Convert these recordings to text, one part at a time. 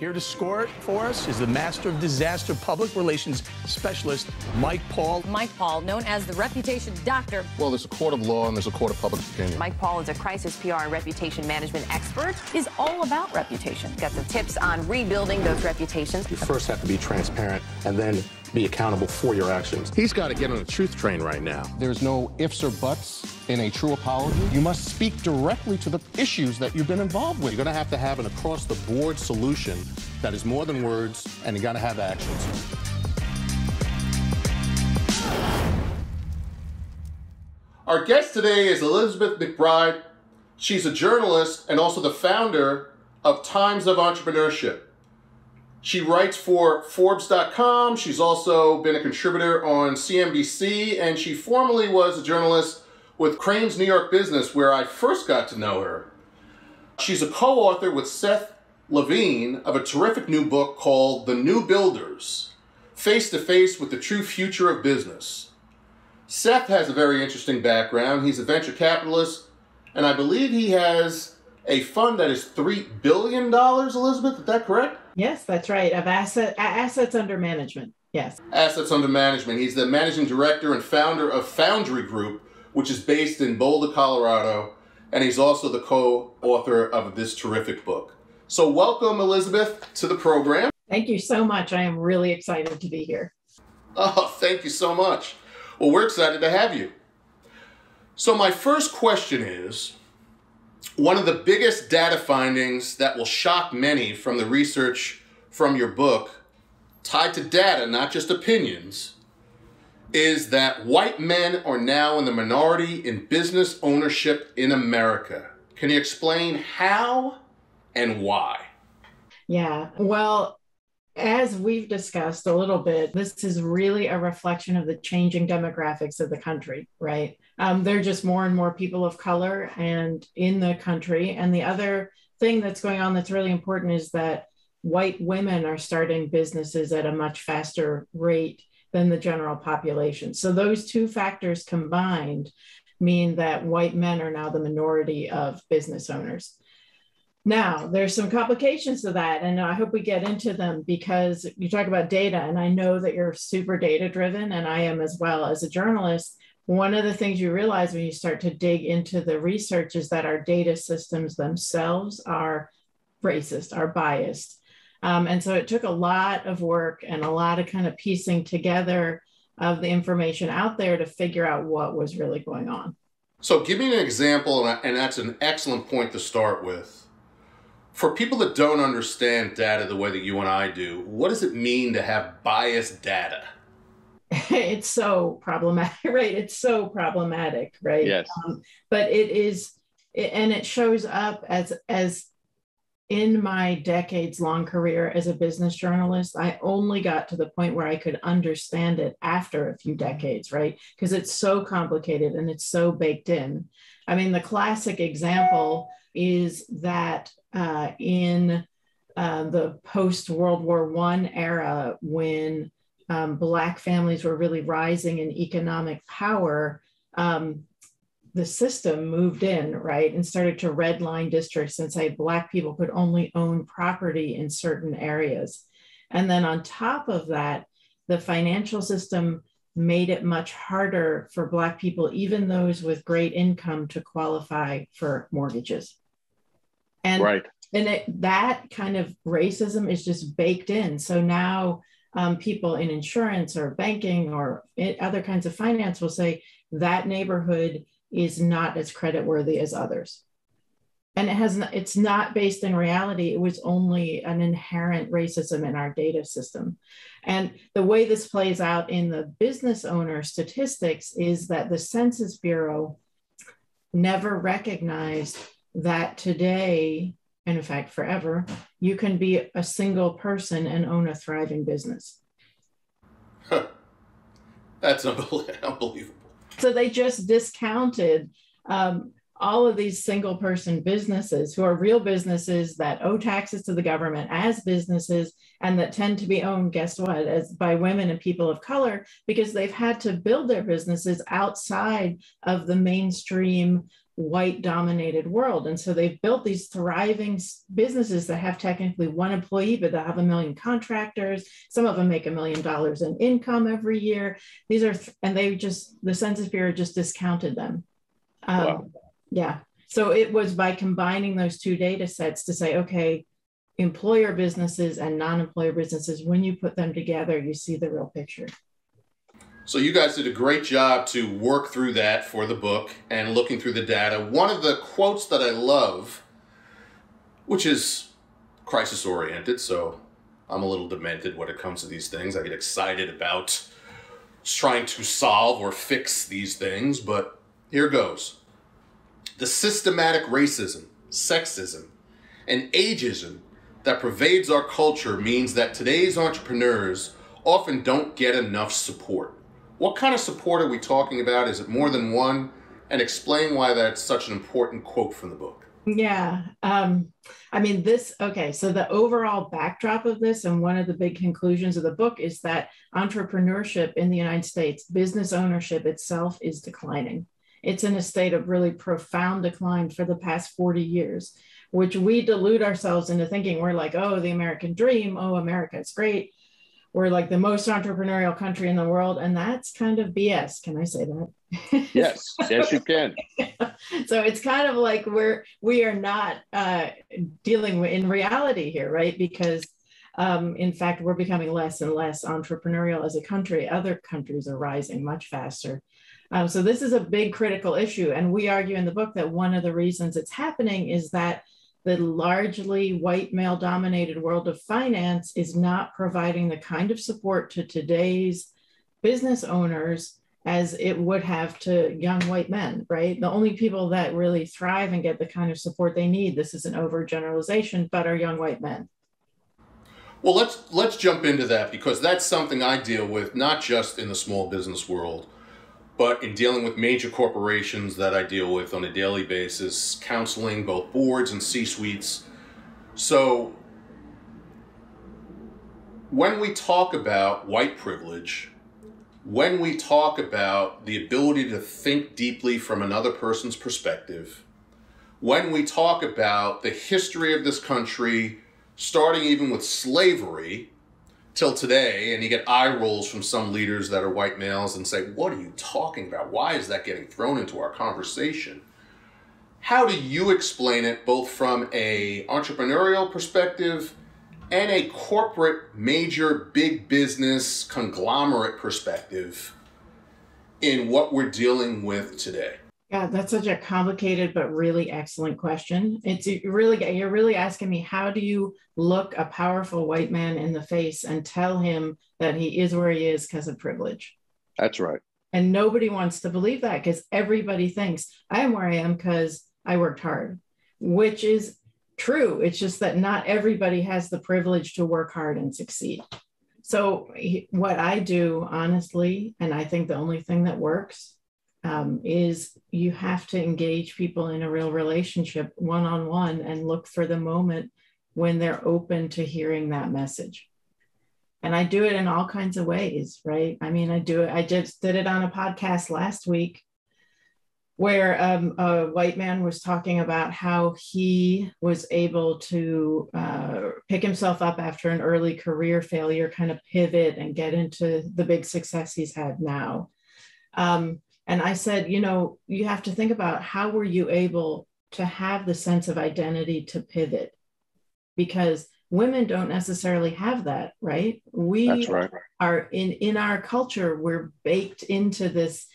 Here to score it for us is the master of disaster public relations specialist, Mike Paul. Mike Paul, known as the reputation doctor. Well, there's a court of law and there's a court of public opinion. Mike Paul is a crisis PR and reputation management expert. He's all about reputation. Got some tips on rebuilding those reputations. You first have to be transparent and then be accountable for your actions. He's got to get on the truth train right now. There's no ifs or buts in a true apology. You must speak directly to the issues that you've been involved with. You're going to have an across-the-board solution that is more than words, and you got to have actions. Our guest today is Elizabeth McBride. She's a journalist and also the founder of Times of Entrepreneurship. She writes for Forbes.com. She's also been a contributor on CNBC, and she formerly was a journalist with Crains NY Business, where I first got to know her. She's a co-author with Seth Levine of a terrific new book called The New Builders, Face to Face with the True Future of Business. Seth has a very interesting background. He's a venture capitalist, and I believe he has a fund that is $3 billion, Elizabeth, is that correct? Yes, that's right. Of assets under management. Yes. Assets under management. He's the managing director and founder of Foundry Group, which is based in Boulder, Colorado, and he's also the co-author of this terrific book. So welcome, Elizabeth, to the program. Thank you so much. I am really excited to be here. Oh, thank you so much. Well, we're excited to have you. So my first question is, one of the biggest data findings that will shock many from the research from your book, tied to data, not just opinions, is that white men are now in the minority in business ownership in America. Can you explain how and why? Yeah, well, as we've discussed a little bit, this is really a reflection of the changing demographics of the country, right? There are just more and more people of color and in the country. And the other thing that's going on that's really important is that white women are starting businesses at a much faster rate than the general population. So those two factors combined mean that white men are now the minority of business owners. Now, there's some complications to that, and I hope we get into them because you talk about data, and I know that you're super data-driven, and I am as well. As a journalist, one of the things you realize when you start to dig into the research is that our data systems themselves are racist, are biased. And so it took a lot of work and a lot of kind of piecing together of the information out there to figure out what was really going on. So give me an example, and that's an excellent point to start with. For people that don't understand data the way that you and I do, what does it mean to have biased data? It's so problematic, right? It's so problematic, right? Yes. But it is, and it shows up as in my decades-long career as a business journalist. I only got to the point where I could understand it after a few decades, right? Because it's so complicated and it's so baked in. I mean, the classic example is that in the post-World War I era, when Black families were really rising in economic power, the system moved in, right, and started to redline districts and say Black people could only own property in certain areas. And then on top of that, the financial system made it much harder for Black people, even those with great income, to qualify for mortgages. And, right. That kind of racism is just baked in. So now people in insurance or banking or other kinds of finance will say that neighborhood is not as creditworthy as others. And it's not based in reality. It was only an inherent racism in our data system. And the way this plays out in the business owner statistics is that the Census Bureau never recognized that today, and in fact forever, you can be a single person and own a thriving business. Huh. That's unbelievable. So they just discounted all of these single person businesses who are real businesses that owe taxes to the government as businesses and that tend to be owned, guess what, as by women and people of color, because they've had to build their businesses outside of the mainstream white dominated world. And so they've built these thriving businesses that have technically one employee, but they'll have 1 million contractors. Some of them make $1 million in income every year. These are, and they just, the Census Bureau just discounted them. Wow. Yeah. So it was by combining those two data sets to say, okay, employer businesses and non-employer businesses, when you put them together, you see the real picture. So you guys did a great job to work through that for the book and looking through the data. One of the quotes that I love, which is crisis-oriented, so I'm a little demented when it comes to these things. I get excited about trying to solve or fix these things, but here goes. The systematic racism, sexism, and ageism that pervades our culture means that today's entrepreneurs often don't get enough support. What kind of support are we talking about? Is it more than one? And explain why that's such an important quote from the book. Yeah. I mean, so the overall backdrop of this, and one of the big conclusions of the book, is that entrepreneurship in the United States, business ownership itself, is declining. It's in a state of really profound decline for the past 40 years, which we delude ourselves into thinking we're like, oh, the American dream. Oh, America, it's great. We're like the most entrepreneurial country in the world. And that's kind of BS. Can I say that? Yes, yes, you can. So it's kind of like we are not dealing in reality here, right? Because in fact, we're becoming less and less entrepreneurial as a country. Other countries are rising much faster. So this is a big critical issue. And we argue in the book that one of the reasons it's happening is that the largely white male dominated world of finance is not providing the kind of support to today's business owners as it would have to young white men, right? The only people that really thrive and get the kind of support they need, this is an overgeneralization, but are young white men. Well, let's jump into that, because that's something I deal with, not just in the small business world, but in dealing with major corporations that I deal with on a daily basis, counseling both boards and C-suites. So when we talk about white privilege, when we talk about the ability to think deeply from another person's perspective, when we talk about the history of this country, starting even with slavery till today, and you get eye rolls from some leaders that are white males and say, what are you talking about? Why is that getting thrown into our conversation? How do you explain it, both from an entrepreneurial perspective and a corporate, major, big business, conglomerate perspective in what we're dealing with today? Yeah, that's such a complicated but really excellent question. You're really asking me, how do you look a powerful white man in the face and tell him that he is where he is because of privilege? That's right. And nobody wants to believe that, because everybody thinks I am where I am because I worked hard, which is true. It's just that not everybody has the privilege to work hard and succeed. So what I do, honestly, and I think the only thing that works, is you have to engage people in a real relationship one-on-one and look for the moment when they're open to hearing that message. And I do it in all kinds of ways, right? I mean, I just did it on a podcast last week where a white man was talking about how he was able to pick himself up after an early career failure, kind of pivot and get into the big success he's had now. And I said, you have to think about, how were you able to have the sense of identity to pivot? Because women don't necessarily have that, right? That's right. Are in our culture, we're baked into this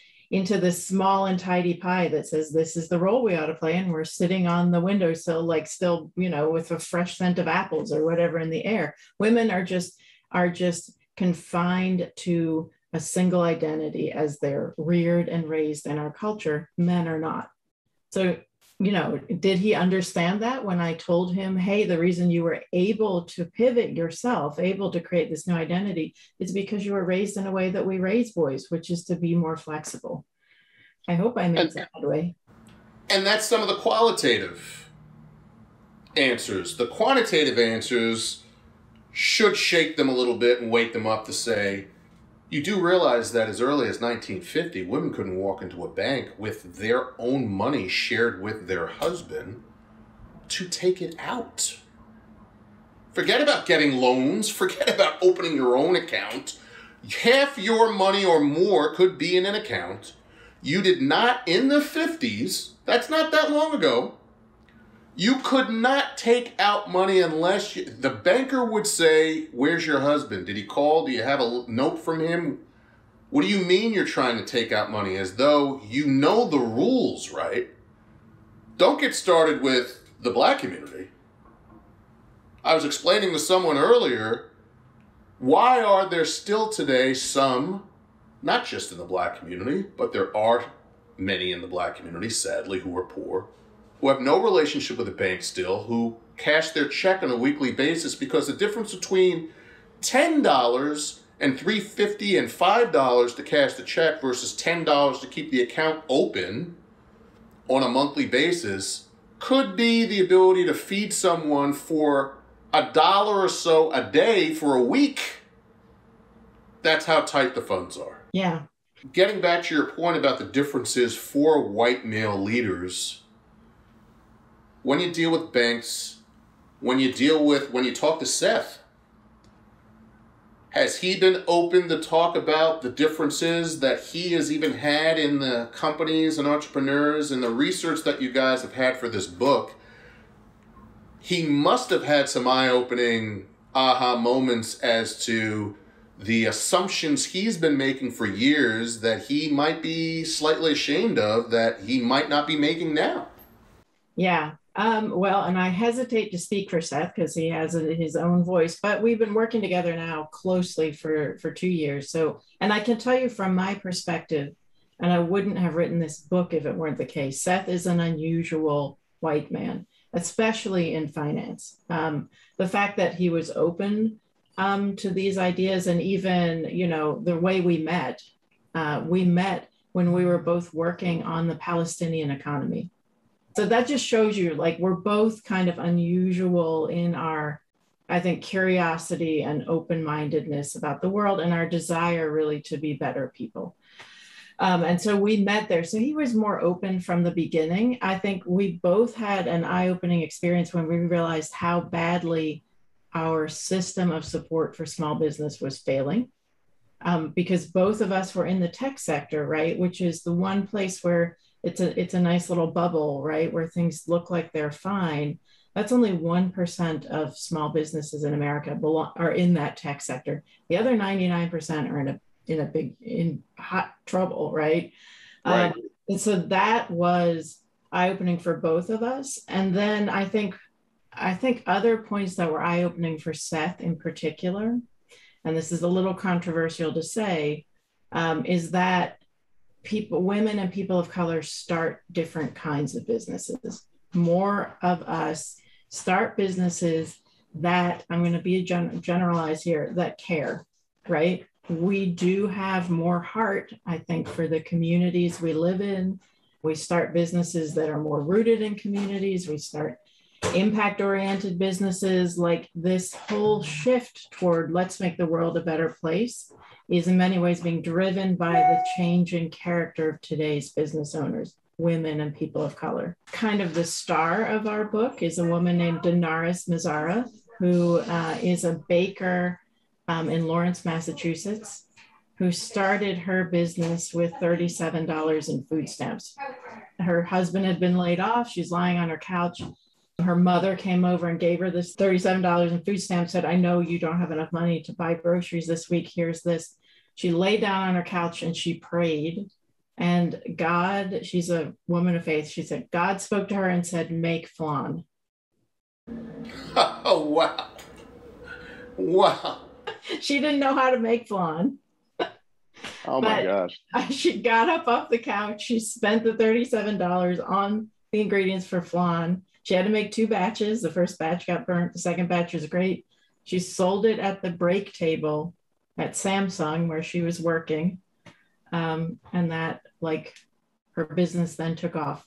small and tidy pie that says this is the role we ought to play, and we're sitting on the windowsill, like still, with a fresh scent of apples or whatever in the air. Women are just confined to a single identity as they're reared and raised in our culture. Men are not. So, did he understand that when I told him, hey, the reason you were able to pivot yourself, able to create this new identity, is because you were raised in a way that we raise boys, which is to be more flexible. I hope I made that way. And that's some of the qualitative answers. The quantitative answers should shake them a little bit and wake them up to say, You do realize that as early as 1950, women couldn't walk into a bank with their own money shared with their husband to take it out. Forget about getting loans. Forget about opening your own account. Half your money or more could be in an account. You did not, in the 50s, that's not that long ago, you could not take out money unless the banker would say, "Where's your husband? Did he call? Do you have a note from him? What do you mean you're trying to take out money?" As though you know the rules, right? Don't get started with the black community. I was explaining to someone earlier, why are there still today some, not just in the black community, but there are many in the black community, sadly, who are poor, who have no relationship with a bank still, who cash their check on a weekly basis because the difference between $10 and $3.50 and $5 to cash the check versus $10 to keep the account open on a monthly basis could be the ability to feed someone for $1 or so a day for a week. That's how tight the funds are. Yeah. Getting back to your point about the differences for white male leaders, when you deal with banks, when you talk to Seth, has he been open to talk about the differences that he has even had in the companies and entrepreneurs and the research that you guys have had for this book? He must have had some eye-opening aha moments as to the assumptions he's been making for years that he might be slightly ashamed of, that he might not be making now. Yeah. Well, and I hesitate to speak for Seth because he has his own voice, but we've been working together now closely for 2 years. So, and I can tell you from my perspective, and I wouldn't have written this book if it weren't the case, Seth is an unusual white man, especially in finance. The fact that he was open to these ideas, and even, the way we met when we were both working on the Palestinian economy. So that just shows you, like, we're both kind of unusual in our, I think, curiosity and open-mindedness about the world and our desire really to be better people. And so we met there. So he was more open from the beginning. I think we both had an eye-opening experience when we realized how badly our system of support for small business was failing, because both of us were in the tech sector, right? Which is the one place where it's a nice little bubble, right? Where things look like they're fine. That's only 1% of small businesses in America are in that tech sector. The other 99% are in hot trouble, right? Right. And so that was eye-opening for both of us. And then I think other points that were eye-opening for Seth in particular, and this is a little controversial to say, is that women and people of color start different kinds of businesses. More of us start businesses that, I'm going to be generalized here, that care, right? We do have more heart, I think, for the communities we live in. We start businesses that are more rooted in communities. We start impact-oriented businesses. Like, this whole shift toward let's make the world a better place is in many ways being driven by the changing character of today's business owners, women and people of color. Kind of the star of our book is a woman named Danaris Mazzara, who is a baker in Lawrence, Massachusetts, who started her business with $37 in food stamps. Her husband had been laid off. She's lying on her couch. Her mother came over and gave her this $37 in food stamps, said, "I know you don't have enough money to buy groceries this week. Here's this." She lay down on her couch and she prayed. And God, she's a woman of faith. She said, God spoke to her and said, "Make flan." Oh, wow. Wow. She didn't know how to make flan. Oh my gosh. She got up off the couch. She spent the $37 on the ingredients for flan. She had to make 2 batches. The first batch got burnt. The second batch was great. She sold it at the break table at Samsung where she was working. And that, like, her business then took off.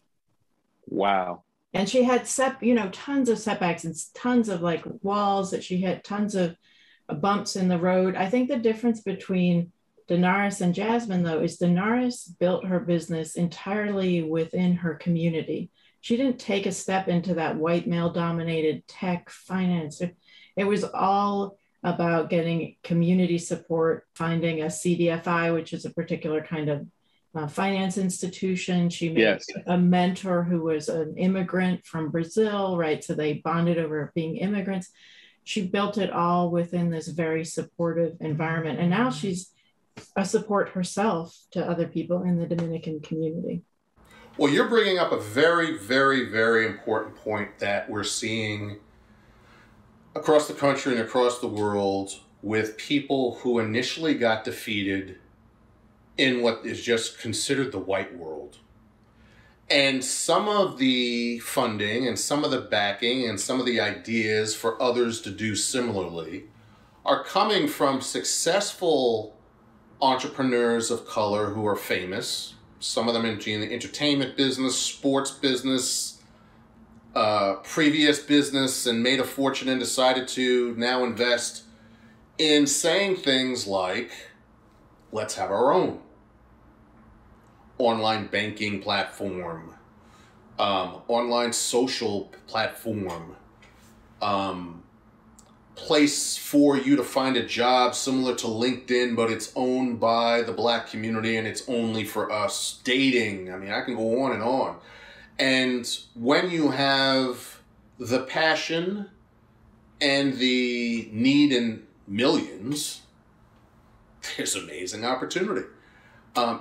Wow. And she had tons of setbacks and tons of walls that she hit, tons of bumps in the road. I think the difference between Danaris and Jasmine, though, is Danaris built her business entirely within her community. She didn't take a step into that white male-dominated tech finance. It was all about getting community support, finding a CDFI, which is a particular kind of finance institution. She made a mentor who was an immigrant from Brazil, right? So they bonded over being immigrants. She built it all within this very supportive environment. And now she's a support herself to other people in the Dominican community. Well, you're bringing up a very, very, very important point that we're seeing across the country and across the world with people who initially got defeated in what is just considered the white world. And some of the funding and some of the backing and some of the ideas for others to do similarly are coming from successful entrepreneurs of color who are famous. Some of them in the entertainment business, sports business, previous business, and made a fortune and decided to now invest in saying things like, let's have our own online banking platform, online social platform, place for you to find a job similar to LinkedIn, but it's owned by the Black community and it's only for us. Dating, I mean, I can go on and on. And when you have the passion and the need in millions, there's amazing opportunity.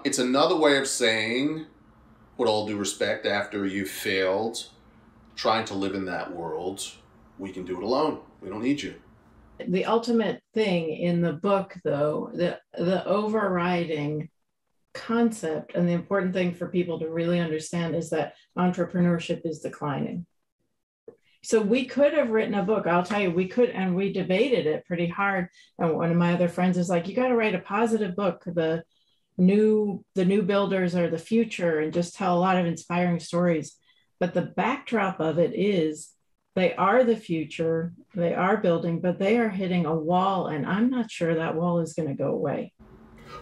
It's another way of saying, with all due respect, after you've failed trying to live in that world, we can do it alone. We don't need you. The ultimate thing in the book, though, the overriding concept and the important thing for people to really understand is that entrepreneurship is declining. So we could have written a book. I'll tell you, we could, and we debated it pretty hard. And one of my other friends is like, you got to write a positive book. The new builders are the future, and just tell a lot of inspiring stories. But the backdrop of it is they are the future, they are building, but they are hitting a wall, and I'm not sure that wall is going to go away.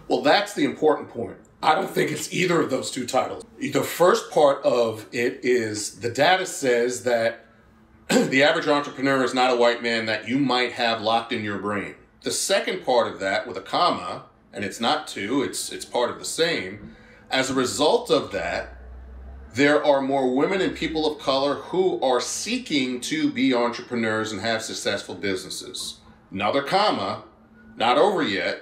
Well, that's the important point. I don't think it's either of those two titles. The first part of it is the data says that the average entrepreneur is not a white man that you might have locked in your brain. The second part of that with a comma, and it's not two, it's part of the same. As a result of that, there are more women and people of color who are seeking to be entrepreneurs and have successful businesses. Another comma, not over yet.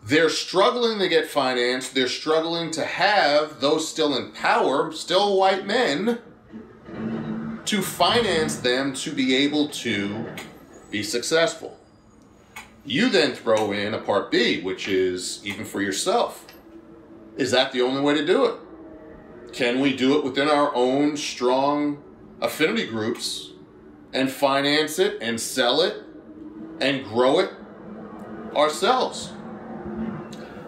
They're struggling to get financed. They're struggling to have those still in power, still white men, to finance them to be able to be successful. You then throw in a part B, which is even for yourself. Is that the only way to do it? Can we do it within our own strong affinity groups and finance it and sell it and grow it ourselves?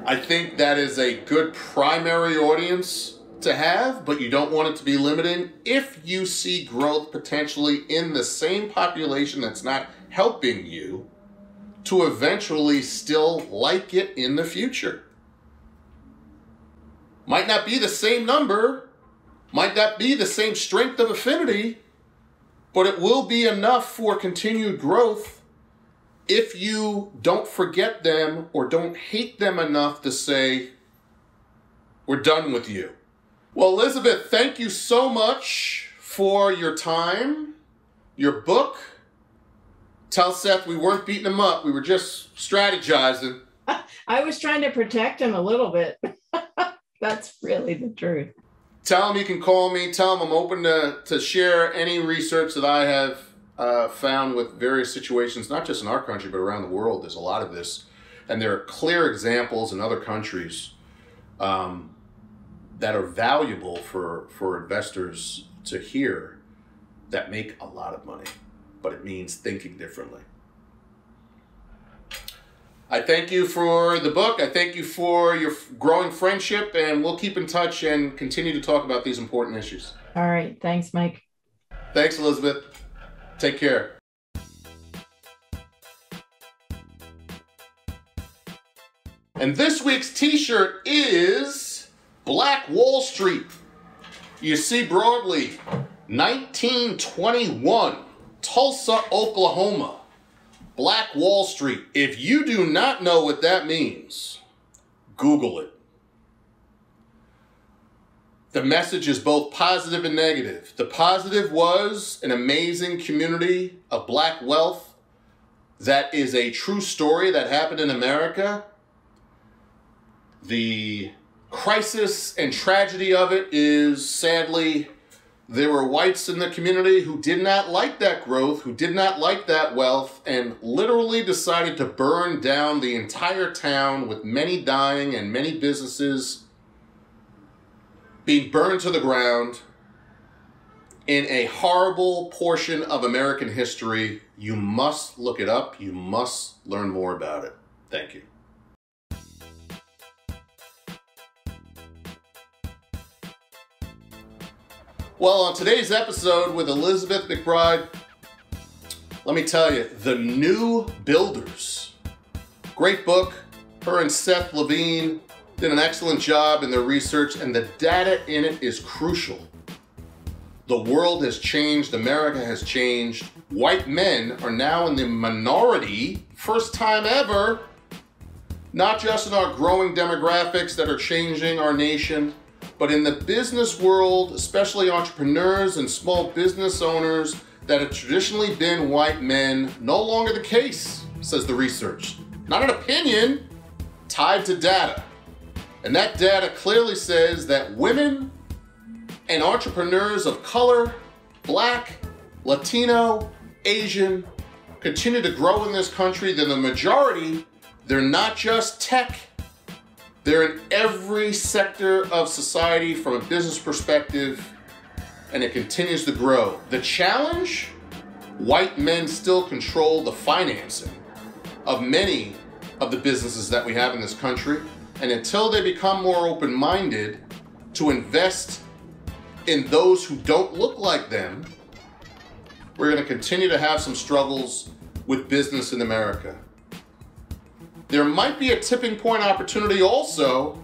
I think that is a good primary audience to have, but you don't want it to be limiting if you see growth potentially in the same population that's not helping you to eventually still like it in the future. Might not be the same number, might not be the same strength of affinity, but it will be enough for continued growth if you don't forget them or don't hate them enough to say, we're done with you. Well, Elizabeth, thank you so much for your time, your book. Tell Seth we weren't beating him up. We were just strategizing. I was trying to protect him a little bit. That's really the truth. Tell him he can call me. Tell him I'm open to share any research that I have found with various situations, not just in our country, but around the world. There's a lot of this. And there are clear examples in other countries that are valuable for investors to hear that make a lot of money. But it means thinking differently. I thank you for the book. I thank you for your growing friendship, and we'll keep in touch and continue to talk about these important issues. All right. Thanks, Mike. Thanks, Elizabeth. Take care. And this week's t-shirt is Black Wall Street. You see broadly, 1921, Tulsa, Oklahoma. Black Wall Street. If you do not know what that means, Google it. The message is both positive and negative. The positive was an amazing community of black wealth. That is a true story that happened in America. The crisis and tragedy of it is, sadly, there were whites in the community who did not like that growth, who did not like that wealth, and literally decided to burn down the entire town, with many dying and many businesses being burned to the ground in a horrible portion of American history. You must look it up. You must learn more about it. Thank you. Well, on today's episode with Elizabeth McBride, let me tell you, The New Builders. Great book. Her and Seth Levine did an excellent job in their research, and the data in it is crucial. The world has changed. America has changed. White men are now in the minority, first time ever, not just in our growing demographics that are changing our nation, but in the business world, especially entrepreneurs and small business owners that have traditionally been white men. No longer the case, says the research. Not an opinion, tied to data. And that data clearly says that women and entrepreneurs of color, black, Latino, Asian, continue to grow in this country. They're the majority. They're not just tech. They're in every sector of society from a business perspective, and it continues to grow. The challenge? White men still control the financing of many of the businesses that we have in this country, and until they become more open-minded to invest in those who don't look like them, we're going to continue to have some struggles with business in America. There might be a tipping point opportunity also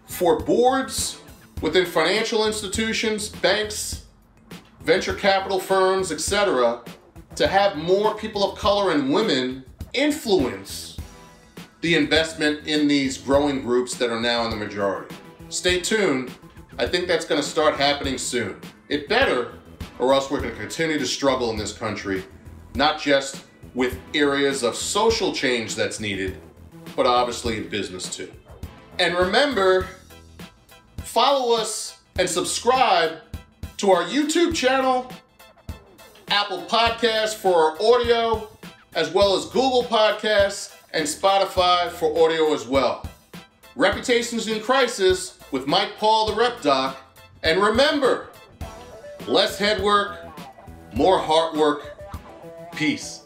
for boards within financial institutions, banks, venture capital firms, etc., to have more people of color and women influence the investment in these growing groups that are now in the majority. Stay tuned. I think that's going to start happening soon. It better, or else we're going to continue to struggle in this country, not just with areas of social change that's needed, but obviously in business too. And remember, follow us and subscribe to our YouTube channel, Apple Podcasts for our audio, as well as Google Podcasts and Spotify for audio as well. Reputations in Crisis with Mike Paul, the Rep Doc. And remember, less head work, more heart work. Peace.